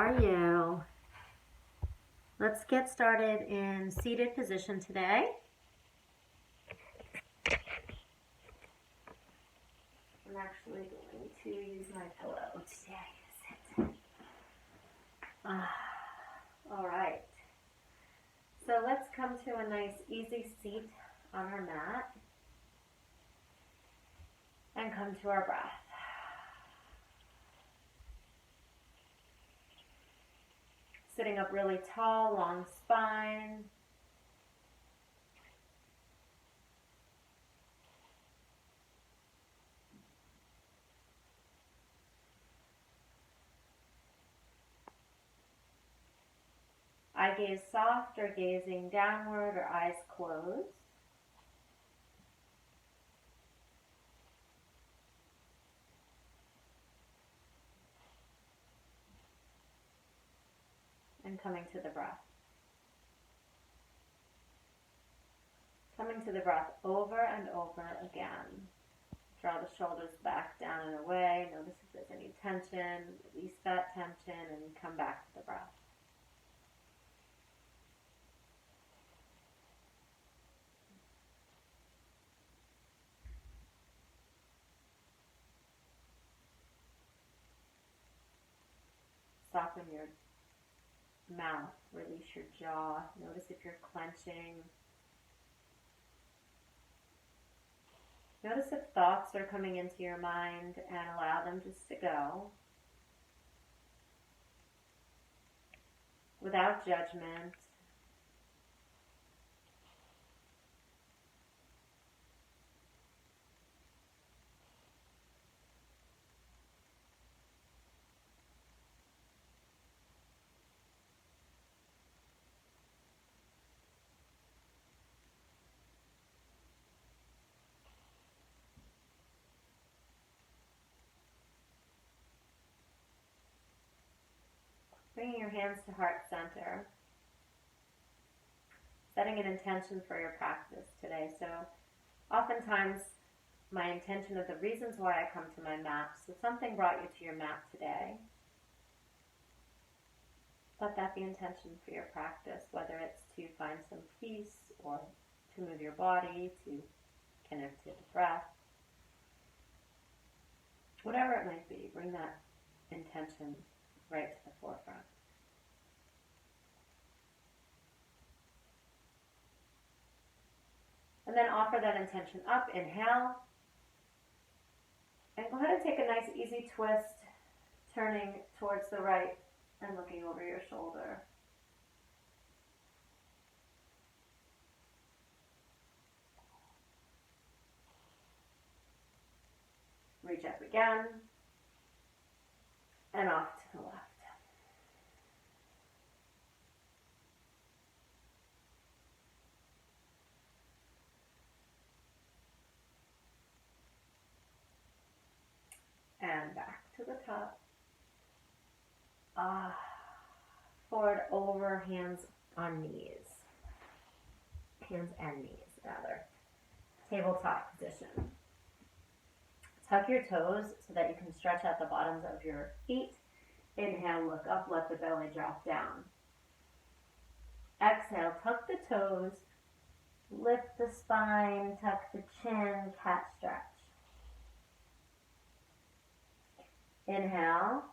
are you? Let's get started in seated position today. I'm actually going to use my pillow today. All right. So let's come to a nice easy seat on our mat and come to our breath. Sitting up really tall, long spine. Eye gaze soft or gazing downward or eyes closed. And coming to the breath. Coming to the breath over and over again. Draw the shoulders back, down and away. Notice if there's any tension. Release that tension and come back to the breath. Soften your mouth. Release your jaw. Notice if you're clenching. Notice if thoughts are coming into your mind and allow them just to go. Without judgment. Bringing your hands to heart center. Setting an intention for your practice today. So oftentimes my intention of the reasons why I come to my mat. So something brought you to your mat today. Let that be intention for your practice, whether it's to find some peace or to move your body, to connect to the breath. Whatever it might be, bring that intention right to the forefront. And then offer that intention up. Inhale. And go ahead and take a nice easy twist, turning towards the right and looking over your shoulder. Reach up again. And off to the left. And back to the top. Forward over, hands on knees. Hands and knees, rather. Tabletop position. Tuck your toes so that you can stretch out the bottoms of your feet. Inhale, look up, let the belly drop down. Exhale, tuck the toes, lift the spine, tuck the chin, cat stretch. Inhale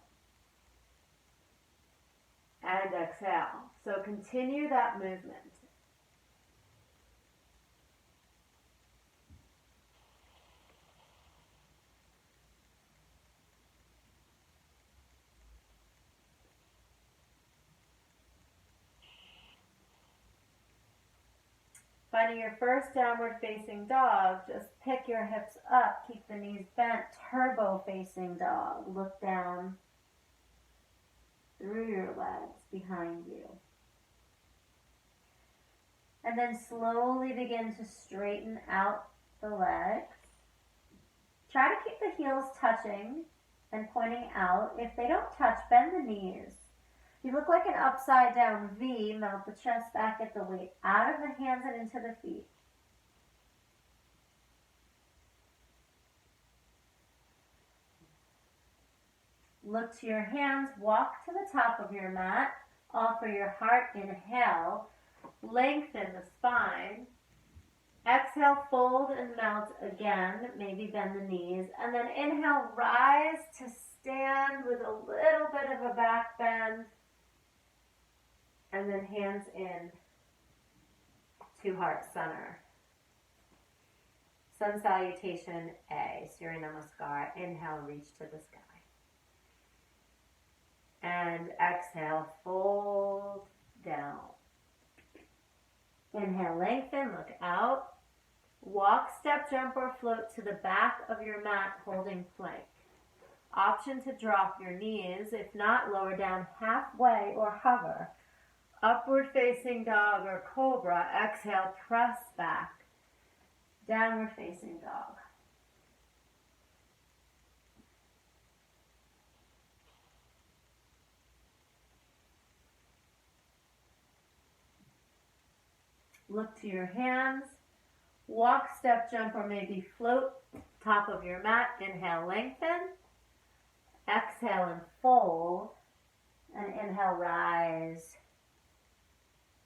and exhale. So continue that movement. Finding your first downward facing dog, just pick your hips up, keep the knees bent, turbo facing dog. Look down through your legs behind you. And then slowly begin to straighten out the legs. Try to keep the heels touching and pointing out. If they don't touch, bend the knees. You look like an upside down V. Melt the chest back, get the weight out of the hands and into the feet. Look to your hands, walk to the top of your mat, offer your heart, inhale, lengthen the spine. Exhale, fold and melt again, maybe bend the knees, and then inhale, rise to stand with a little bit of a back bend, and then hands in to heart center. Sun salutation A, Surya Namaskar. Inhale, reach to the sky. And exhale, fold down. Inhale, lengthen, look out. Walk, step, jump, or float to the back of your mat, holding plank. Option to drop your knees. If not, lower down halfway or hover. Upward facing dog or cobra. Exhale, press back. Downward facing dog. Look to your hands. Walk, step, jump, or maybe float. Top of your mat. Inhale, lengthen. Exhale and fold. And inhale, rise.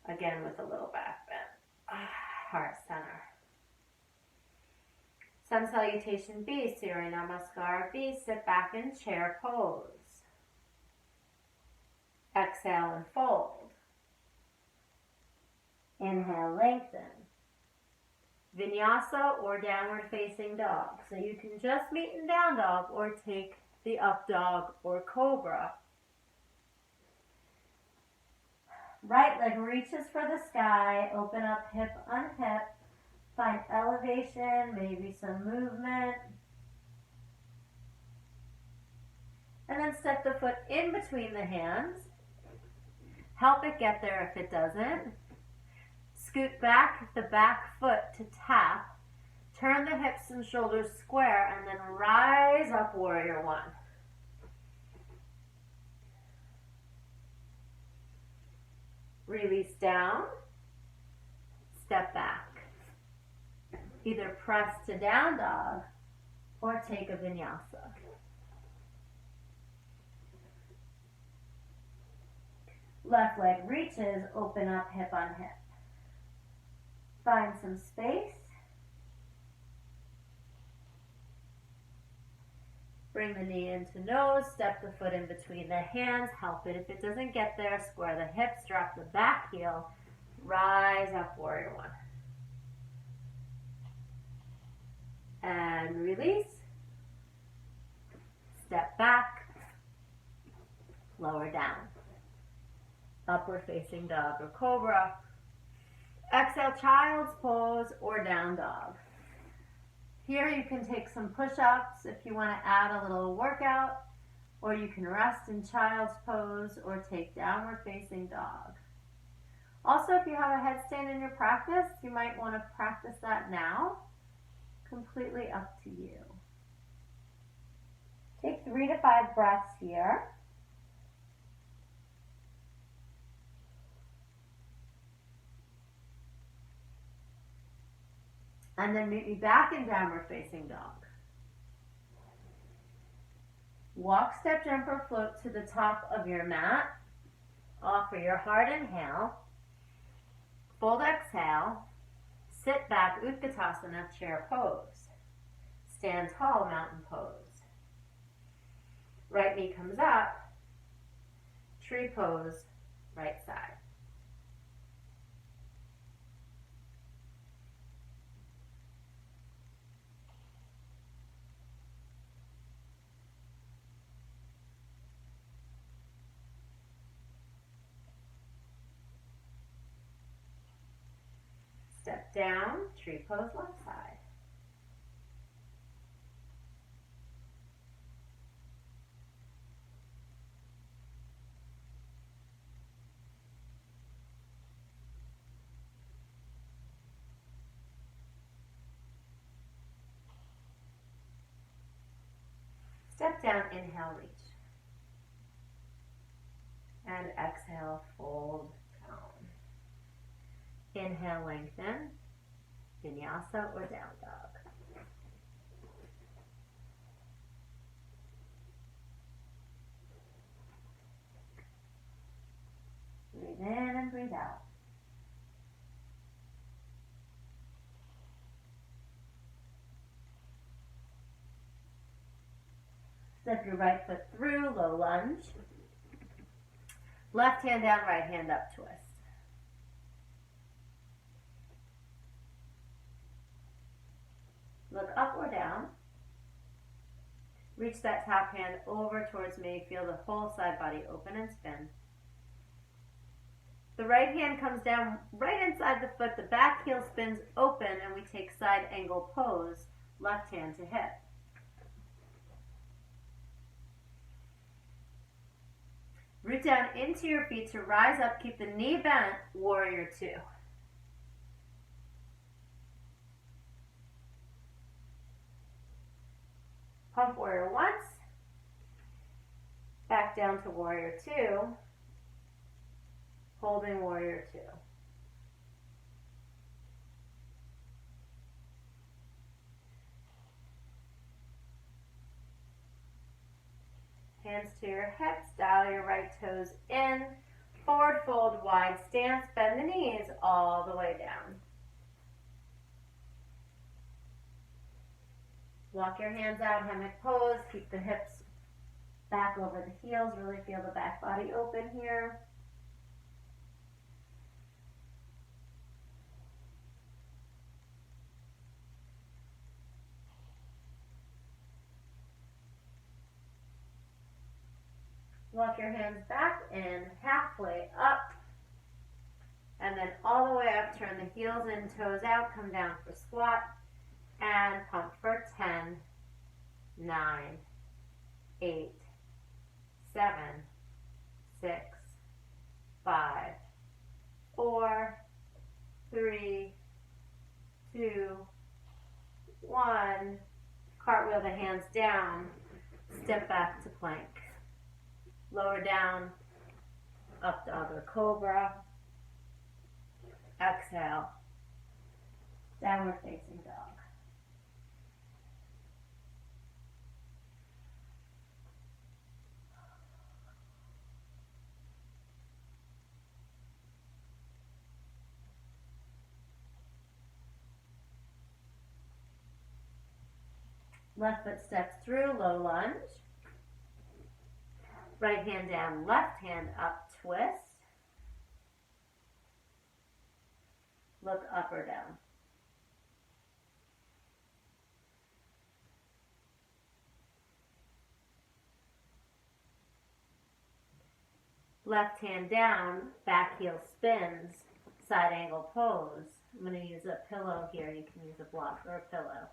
Again with a little back bend. Heart center. Sun salutation B, Surya Namaskar B. Sit back in chair pose. Exhale and fold. Inhale, lengthen. Vinyasa or downward facing dog. So you can just meet in down dog or take the up dog or cobra. Right leg reaches for the sky. Open up hip, unhip. Find elevation, maybe some movement. And then step the foot in between the hands. Help it get there if it doesn't. Scoot back the back foot to tap. Turn the hips and shoulders square and then rise up, warrior one. Release down. Step back. Either press to down dog or take a vinyasa. Left leg reaches, open up hip on hip. Find some space. Bring the knee into nose, step the foot in between the hands, help it if it doesn't get there, square the hips, drop the back heel, rise up, warrior one. And release. Step back, lower down. Upward facing dog or cobra. Exhale, child's pose or down dog. Here you can take some push-ups if you want to add a little workout, or you can rest in child's pose or take downward facing dog. Also, if you have a headstand in your practice, you might want to practice that now. Completely up to you. Take 3 to 5 breaths here. And then meet me back in downward facing dog. Walk, step, jump, or float to the top of your mat. Offer your heart, inhale. Fold, exhale. Sit back, Utkatasana, chair pose. Stand tall, mountain pose. Right knee comes up. Tree pose, right side. Step down, tree pose, left side. Step down, inhale, reach. And exhale, fold down. Inhale, lengthen, vinyasa or down dog. breathe out. Step your right foot through, low lunge. Left hand down, right hand up, twist. Look up or down. Reach that top hand over towards me. Feel the whole side body open and spin. The right hand comes down right inside the foot. The back heel spins open and we take side angle pose, left hand to hip. Root down into your feet to rise up. Keep the knee bent, warrior two. Pump warrior once. Back down to warrior two. Holding warrior two. Hands to your hips, dial your right toes in. Forward fold, wide stance, bend the knees all the way down. Walk your hands out, hammock pose. Keep the hips back over the heels. Really feel the back body open here. Walk your hands back in, halfway up, and then all the way up. Turn the heels in, toes out, come down for squat, and pump for 10, 9, 8, 7, 6, 5, 4, 3, 2, 1. Cartwheel the hands down, step back to plank. Lower down, up dog or cobra. Exhale, downward facing dog. Left foot steps through, low lunge. Right hand down, left hand up, twist. Look up or down. Left hand down, back heel spins, side angle pose. I'm going to use a pillow here. You can use a block or a pillow.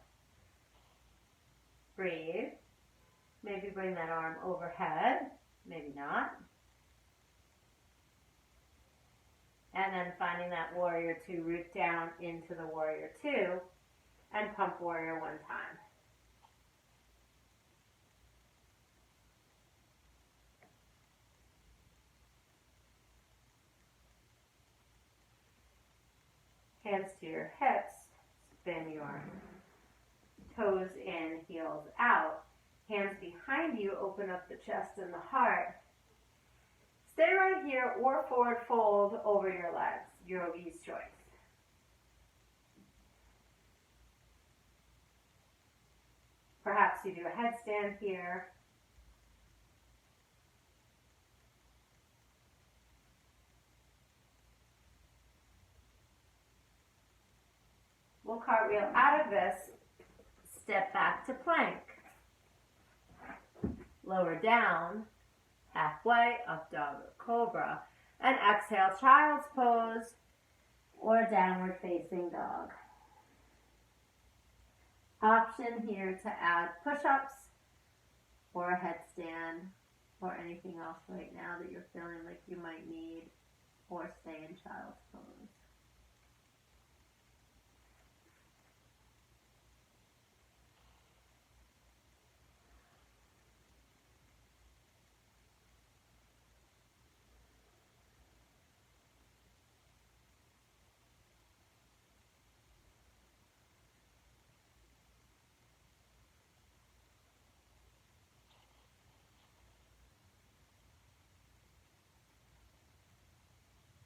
Breathe. Maybe bring that arm overhead. Maybe not. And then finding that warrior two, root down into the warrior two, and pump warrior one time. Hands to your hips, spin your toes in, heels out. Hands behind you, open up the chest and the heart. Stay right here or forward fold over your legs, yogi's choice. Perhaps you do a headstand here. We'll cartwheel out of this, step back to plank. Lower down, halfway, up dog or cobra, and exhale, child's pose or downward facing dog. Option here to add push-ups or a headstand or anything else right now that you're feeling like you might need, or stay in child's pose.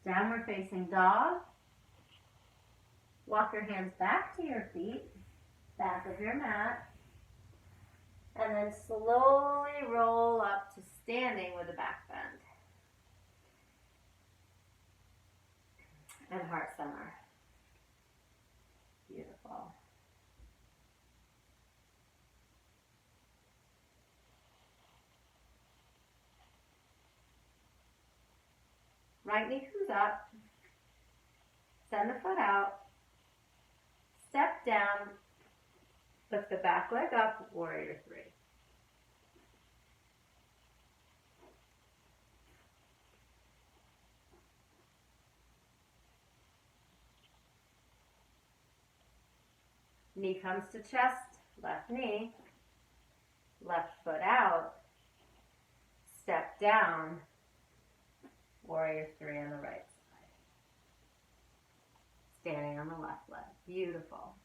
Downward facing dog. Walk your hands back to your feet, back of your mat, and then slowly roll up to standing with a back bend. And heart center. Beautiful. Right knee comes up. Send the foot out. Step down. Lift the back leg up, warrior three. Knee comes to chest, left knee, left foot out, step down, warrior three on the right side. Standing on the left leg, beautiful.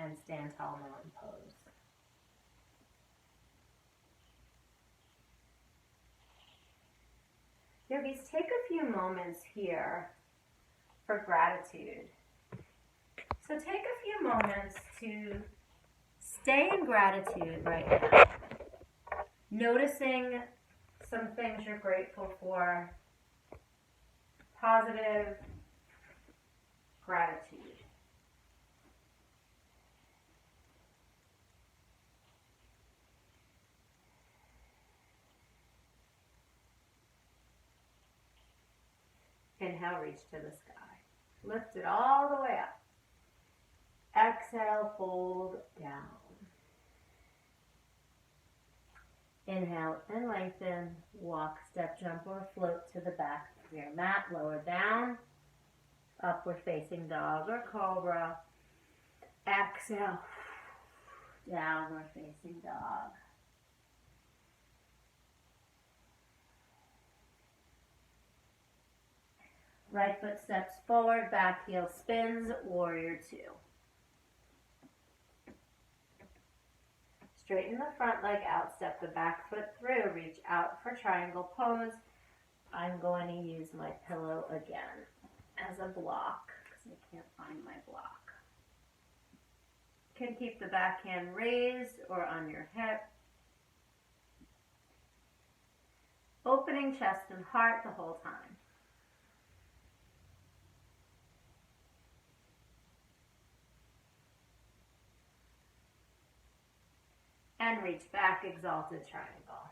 And stand tall, mountain pose. Yogis, take a few moments here for gratitude. So take a few moments to stay in gratitude right now. Noticing some things you're grateful for. Positive gratitude. Inhale, reach to the sky. Lift it all the way up. Exhale, fold down. Inhale and lengthen. Walk, step, jump, or float to the back of your mat. Lower down. Upward facing dog or cobra. Exhale. Downward facing dog. Right foot steps forward, back heel spins, warrior two. Straighten the front leg out, step the back foot through, reach out for triangle pose. I'm going to use my pillow again as a block because I can't find my block. You can keep the back hand raised or on your hip. Opening chest and heart the whole time. And reach back, exalted triangle.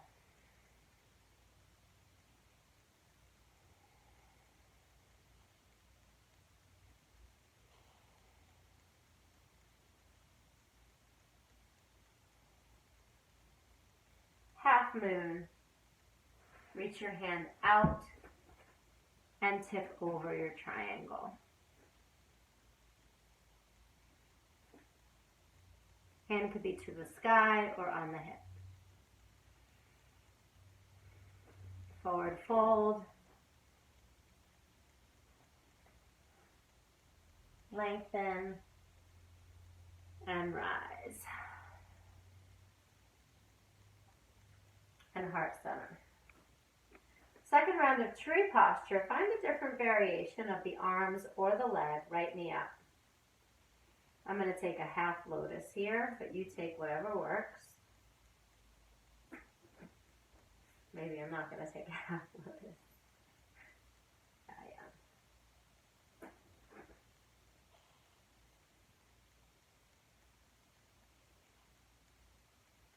Half moon. Reach your hand out and tip over your triangle. Hand could be to the sky or on the hip. Forward fold. Lengthen and rise. And heart center. Second round of tree posture. Find a different variation of the arms or the leg. Right knee up. I'm going to take a half lotus here, but you take whatever works. Maybe I'm not going to take a half lotus. I am.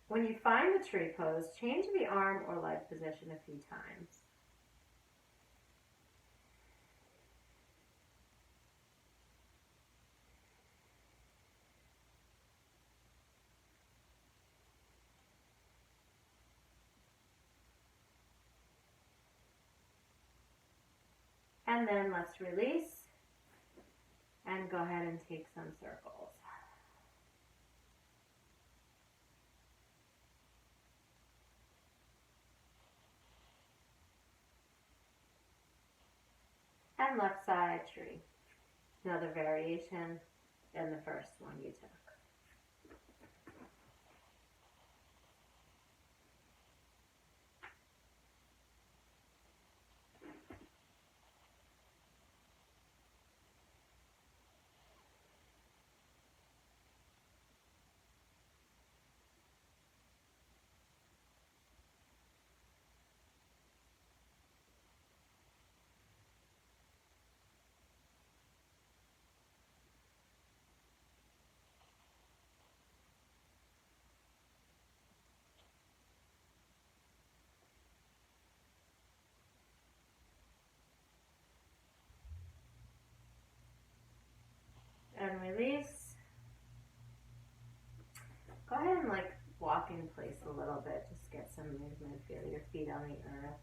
When you find the tree pose, change the arm or leg position a few times. And then let's release and go ahead and take some circles. And left side tree. Another variation than the first one you took. place a little bit. Just get some movement. Feel your feet on the earth.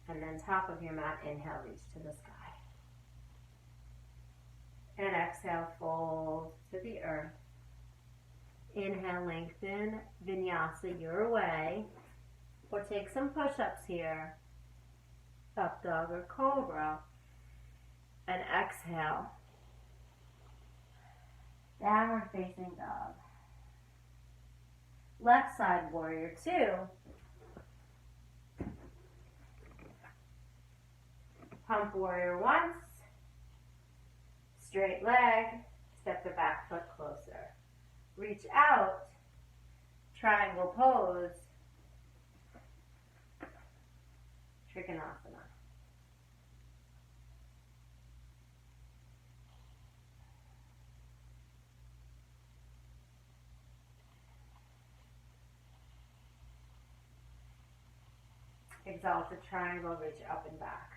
And then top of your mat, inhale, reach to the sky. And exhale, fold to the earth. Inhale, lengthen, vinyasa your way. Or take some push-ups here. Up dog or cobra. And exhale. Downward facing dog. Left side warrior 2. Pump warrior once. Straight leg. Step the back foot closer. Reach out. Triangle pose. Trikonasana. Exalted triangle, reach up and back.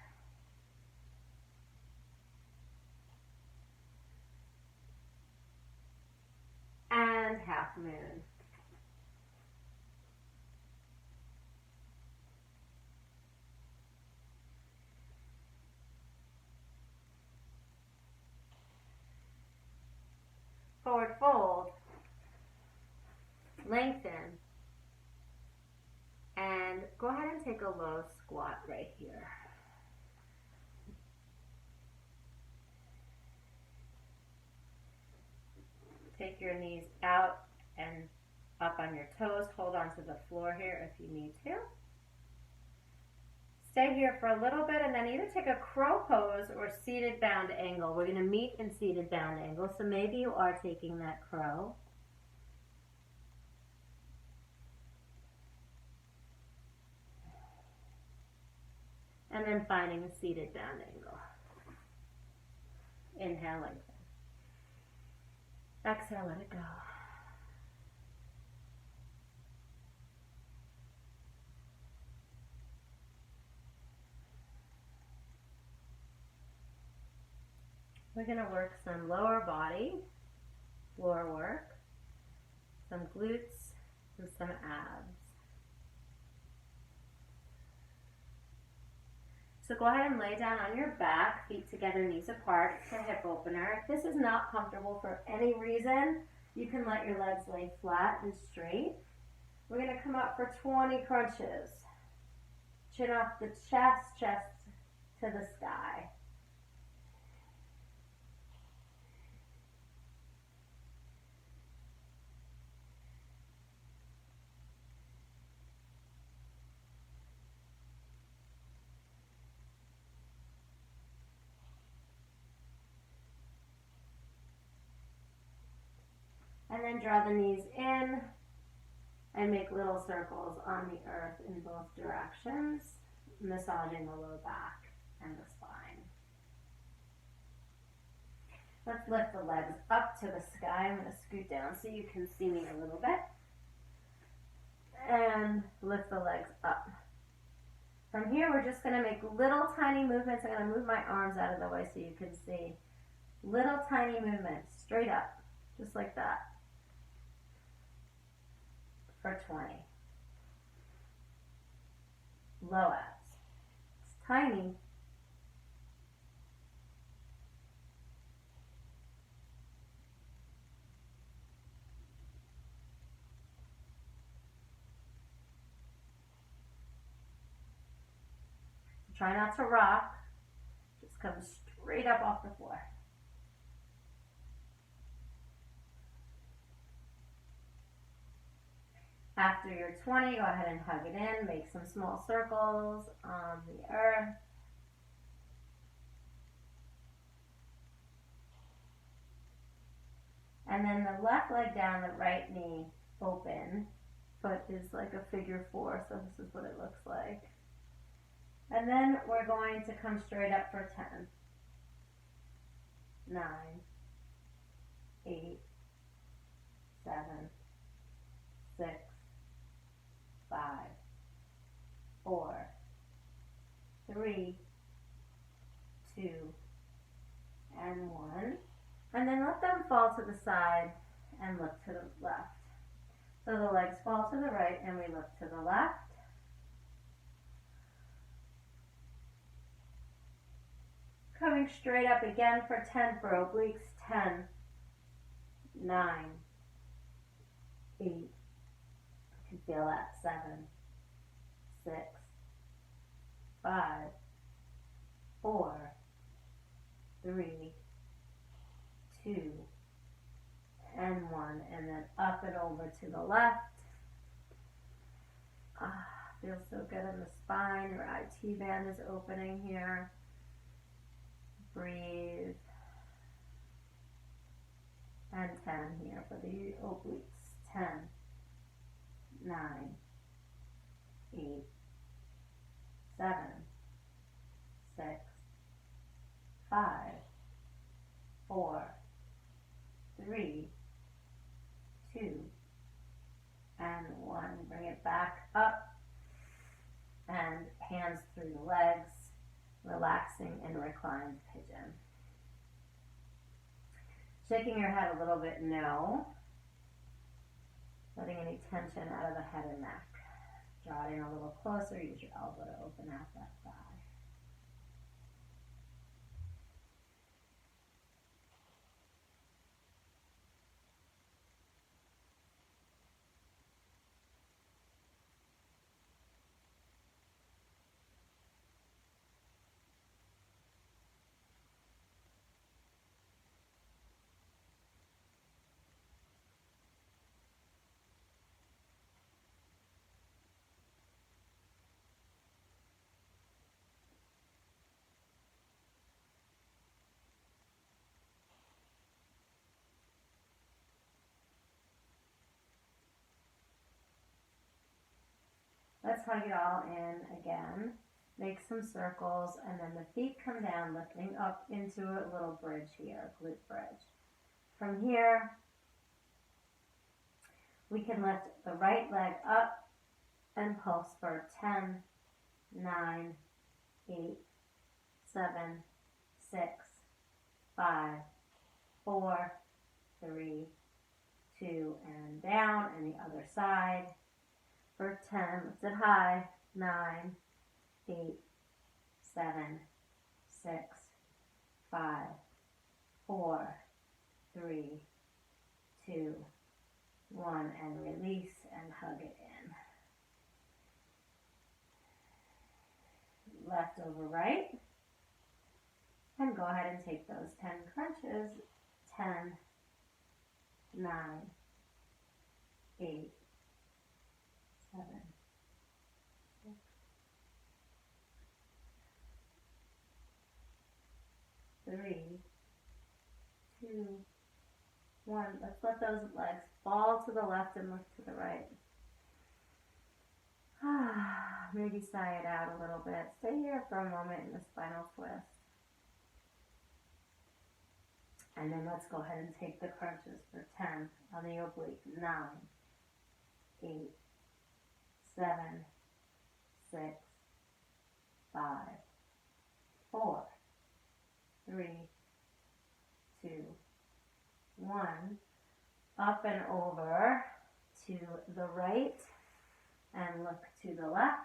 And half moon. Forward fold. Lengthen. And go ahead and take a low squat right here. Take your knees out and up on your toes. Hold on to the floor here if you need to. Stay here for a little bit and then either take a crow pose or seated bound angle. We're going to meet in seated bound angle, so maybe you are taking that crow. And then finding a seated bound angle. Inhale, lengthen. Exhale, let it go. We're going to work some lower body, floor work, some glutes, and some abs. So go ahead and lay down on your back, feet together, knees apart for hip opener. If this is not comfortable for any reason, you can let your legs lay flat and straight. We're going to come up for 20 crunches. Chin off the chest, chest to the sky. And then draw the knees in and make little circles on the earth in both directions, massaging the low back and the spine. Let's lift the legs up to the sky. I'm going to scoot down so you can see me a little bit. And lift the legs up. From here, we're just going to make little tiny movements. I'm going to move my arms out of the way so you can see. Little tiny movements, straight up, just like that. For 20. Low abs. It's tiny. Try not to rock. Just come straight up off the floor. After you're 20, go ahead and hug it in. Make some small circles on the earth. And then the left leg down, the right knee open. Foot is like a figure 4, so this is what it looks like. And then we're going to come straight up for 10, 9, 8, 7, 6, 5, 4, 3, 2, and 1. And then let them fall to the side and look to the left. So the legs fall to the right and we look to the left. Coming straight up again for 10 for obliques. 10, 9, 8. You can feel that. 7, 6, 5, 4, 3, 2, and 1. And then up and over to the left. Feels so good in the spine. Your IT band is opening here. Breathe. And 10 here for the obliques. 10, 9, 8, 7, 6, 5, 4, 3, 2, and 1. Bring it back up and hands through the legs, relaxing in reclined pigeon. Shaking your head a little bit, no. Letting any tension out of the head and neck. Draw it in a little closer, use your elbow to open out that thigh. Let's hug it all in again. Make some circles, and then the feet come down, lifting up into a little bridge here, glute bridge. From here, we can lift the right leg up and pulse for 10, 9, 8, 7, 6, 5, 4, 3, 2, and down, and the other side. For 10, lift it high, 9, 8, 7, 6, 5, 4, 3, 2, 1, and release and hug it in. Left over right. And go ahead and take those 10 crunches. 10, 9, 8, 7, 6, 3, 2, 1. Let's let those legs fall to the left and lift to the right. Maybe sigh it out a little bit. Stay here for a moment in the spinal twist. And then let's go ahead and take the crunches for 10 on the oblique. 9, 8, 7, 6, 5, 4, 3, 2, 1. Up and over to the right and look to the left.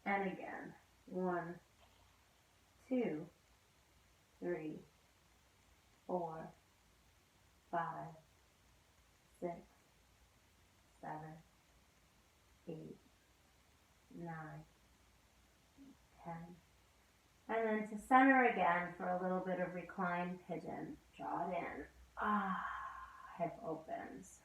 And again. 1, 2, 3, 4, 5, 6, 7, 8, 9, 10. And then to center again for a little bit of reclined pigeon. Draw it in. Hip opens.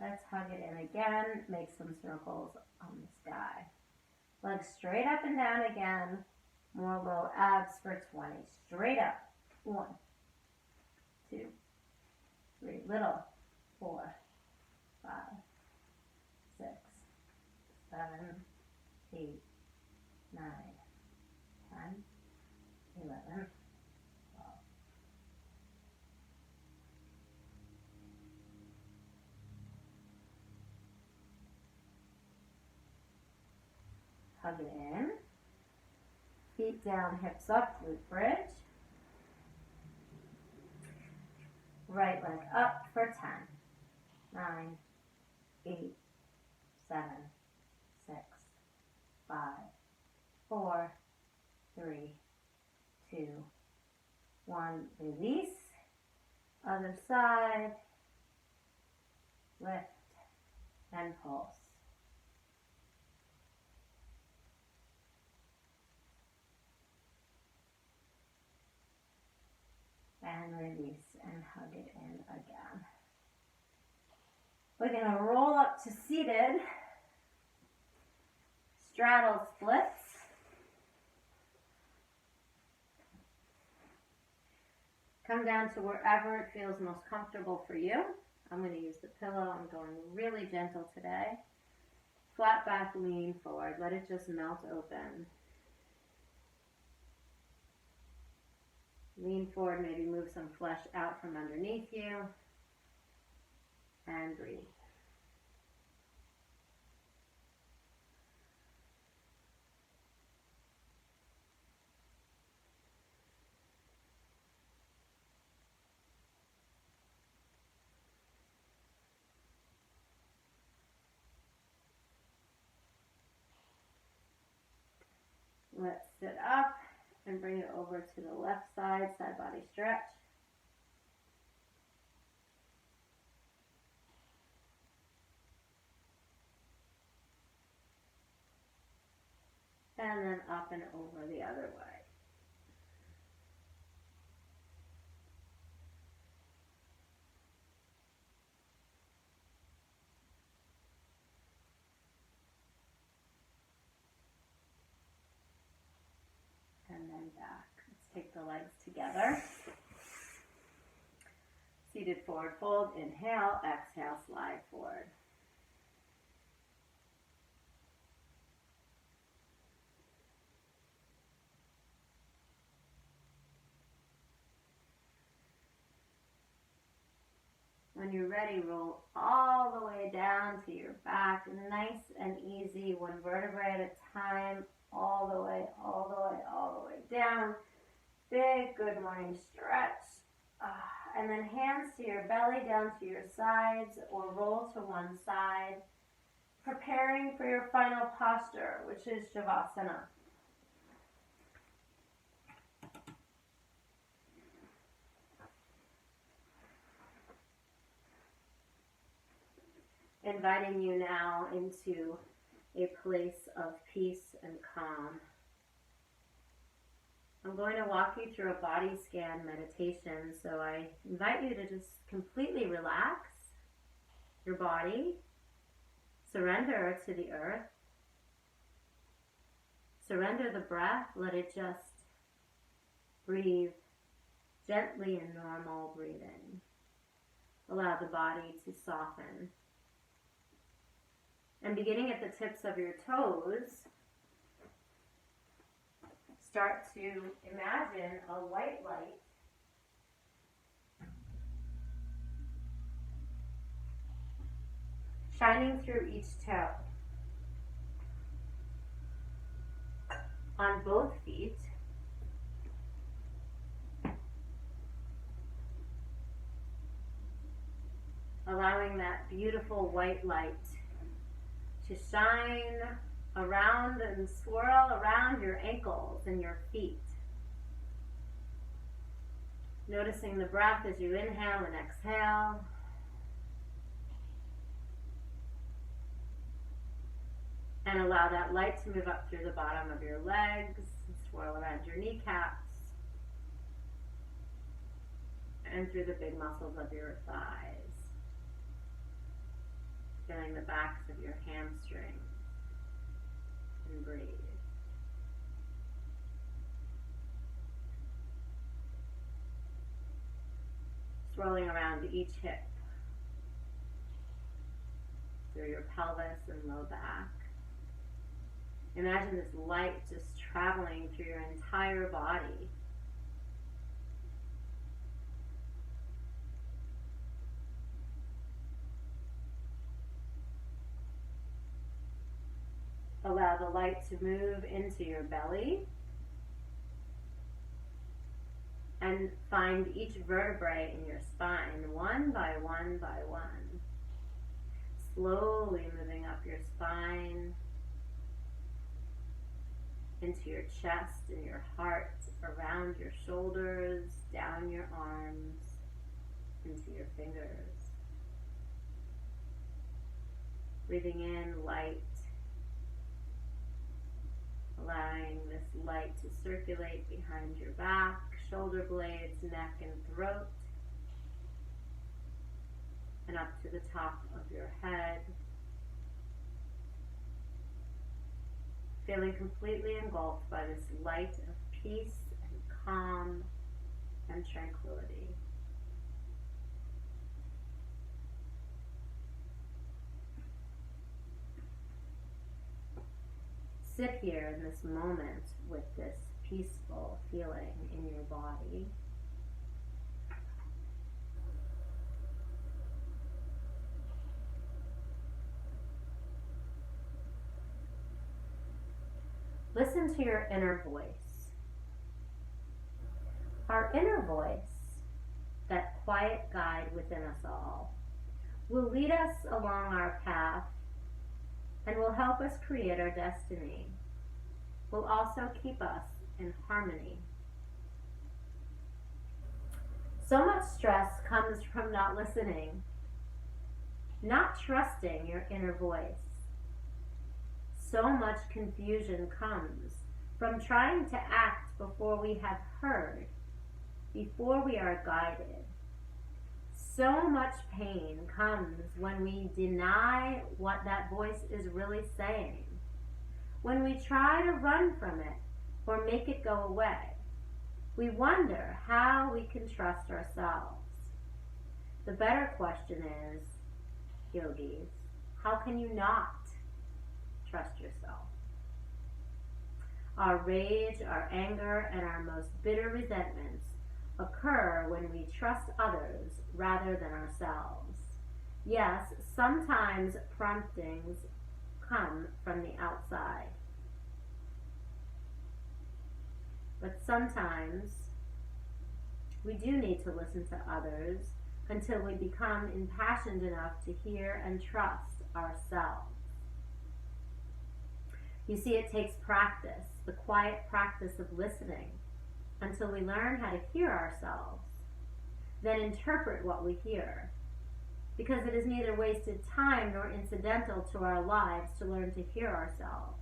Let's hug it in again. Make some circles on the sky. Legs straight up and down again. More low abs for 20. Straight up. 1, 2, 3. Little. 4, 5, 6, 7, 8, 9, 10, 11, 12. Hug it in. Feet down, hips up, glute bridge. Right leg up for 10, 9, 8, 7, 6, 5, 4, 3, 2, 1. Release. Other side. Lift and pulse. And release and hug it in again. We're going to roll up to seated. Straddle splits. Come down to wherever it feels most comfortable for you. I'm going to use the pillow. I'm going really gentle today. Flat back, lean forward. Let it just melt open. Lean forward, maybe move some flesh out from underneath you. And breathe. Let's sit up and bring it over to the left side, side body stretch. And then up and over the other way. And then back. Let's take the legs together. Seated forward fold. Inhale, exhale, slide forward. When you're ready, roll all the way down to your back, nice and easy, one vertebrae at a time, all the way, all the way, all the way down. Big good morning stretch. And then hands to your belly, down to your sides, or roll to one side, preparing for your final posture, which is Shavasana. Inviting you now into a place of peace and calm. I'm going to walk you through a body scan meditation, so I invite you to just completely relax your body, surrender to the earth, surrender the breath, let it just breathe gently in normal breathing. Allow the body to soften. And beginning at the tips of your toes, start to imagine a white light shining through each toe. On both feet, allowing that beautiful white light to shine around and swirl around your ankles and your feet. Noticing the breath as you inhale and exhale. And allow that light to move up through the bottom of your legs, swirl around your kneecaps, and through the big muscles of your thighs. Feeling the backs of your hamstrings. And breathe. Swirling around each hip. Through your pelvis and low back. Imagine this light just traveling through your entire body. Allow the light to move into your belly and find each vertebrae in your spine, one by one by one. Slowly moving up your spine, into your chest and your heart, around your shoulders, down your arms, into your fingers. Breathing in light, allowing this light to circulate behind your back, shoulder blades, neck, and throat, and up to the top of your head. Feeling completely engulfed by this light of peace and calm and tranquility. Sit here in this moment with this peaceful feeling in your body. Listen to your inner voice. Our inner voice, that quiet guide within us all, will lead us along our path and will help us create our destiny. Will also keep us in harmony. So much stress comes from not listening, not trusting your inner voice. So much confusion comes from trying to act before we have heard, before we are guided. So much pain comes when we deny what that voice is really saying, when we try to run from it or make it go away. We wonder how we can trust ourselves. The better question is, yogis, how can you not trust yourself? Our rage, our anger, and our most bitter resentments occur when we trust others rather than ourselves. Yes, sometimes promptings come from the outside, but sometimes we do need to listen to others until we become impassioned enough to hear and trust ourselves. You see, it takes practice, the quiet practice of listening, until we learn how to hear ourselves, then interpret what we hear. Because it is neither wasted time nor incidental to our lives to learn to hear ourselves.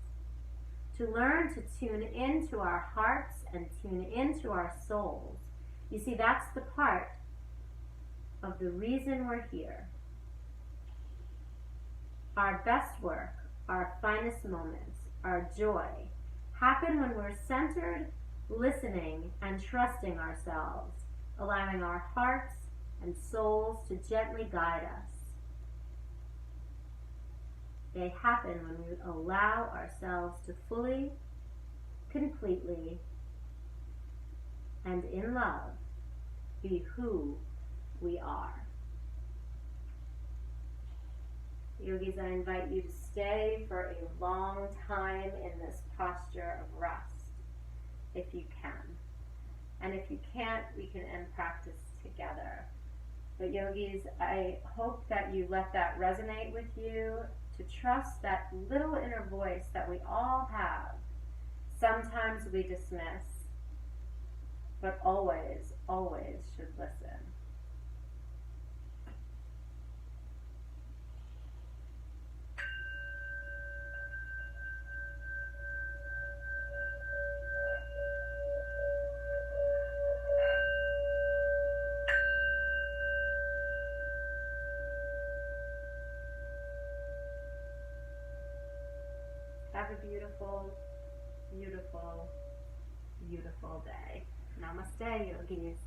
To learn to tune into our hearts and tune into our souls. You see, that's the part of the reason we're here. Our best work, our finest moments, our joy, happen when we're centered, listening, and trusting ourselves, allowing our hearts and souls to gently guide us. They happen when we allow ourselves to fully, completely, and in love be who we are. Yogis, I invite you to stay for a long time in this posture of rest, if you can. And if you can't, we can end practice together. But yogis, I hope that you let that resonate with you, to trust that little inner voice that we all have. Sometimes we dismiss, but always, always should listen. Have a beautiful, beautiful, beautiful day. Namaste, yogis.